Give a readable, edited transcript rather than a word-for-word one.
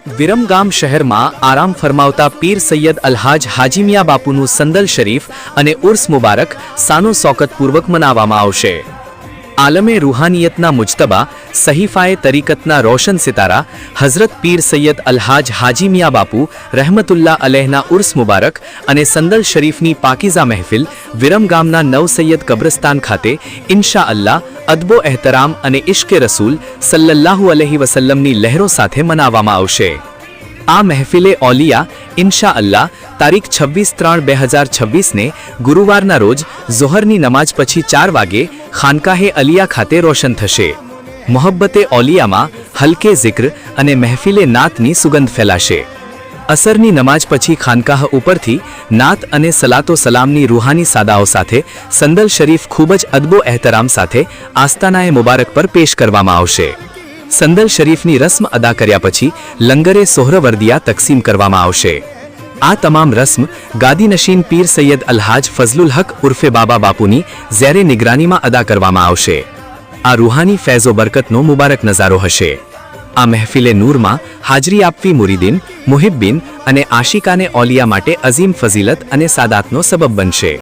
વિરમગામ શહેરમાં આરામ ફરમાવતા પીર સૈયદ અલ્હાજ હાજી મિયા બાપુનું સંદલ શરીફ અને ઉર્સ મુબારક સાનો સોકતપૂર્વક મનાવવામાં આવશે. આલમે રૂહાનિયતના મુજતબા સહીફાએ તરીકતના રોશન સિતારા હઝરત પીર સૈયદ અલ્હાજ હાજી મિયા બાપુ રહેમતુલ્લાહ અલૈહના ઉર્સ મુબારક અને સંદલ શરીફની પાકીઝા મહેફિલ વિરમગામના નવ સૈયદ કબ્રસ્તાન ખાતે ઇન્શા અલ્લાહ અદબો એહતરામ અને ઇશ્કે રસૂલ સલ્લલ્લાહુ અલૈહિ વસલ્લમની લહેરો સાથે મનાવવામાં આવશે. આ મહેફિલે ઓલિયા ઇન્શા અલ્લાહ તારીખ 26/3/2026ને ગુરુવારના રોજ ઝોહરની નમાજ પછી 4 વાગે ખાનકાહે અલિયા ખાતે રોશન થશે. મોહબ્બતે ઓલિયામાં હલકે ઝિક્ર અને મહેફિલે નાતની સુગંધ ફેલાશે. અસરની નમાજ પછી ખાનકાહ ઉપરથી નાત અને સલાતો સલામની રૂહાની સાદાઓ સાથે સંદલ શરીફ ખૂબ જ અદબો એહતરામ સાથે આસ્તાનાએ મુબારક પર પેશ કરવામાં આવશે. સંદલ શરીફની રસ્મ અદા કર્યા પછી લંગરે સોહરવર્દિયા તકસીમ કરવામાં આવશે. આ તમામ રસ્મ ગાદીનશીન પીર સૈયદ અલ્હાજ ફઝલુલ હક ઉર્ફે બાબા બાપુની ઝેરે નિગરાનીમાં અદા કરવામાં આવશે. આ રૂહાની ફૈઝો બરકતનો મુબારક નજારો હશે. આ મહેફિલે નૂરમાં હાજરી આપવી મુરીદીન, મુહિબ્બીન અને આશિકાને ઓલિયા માટે અઝીમ ફઝીલત અને સાદાતનો સબબ બનશે.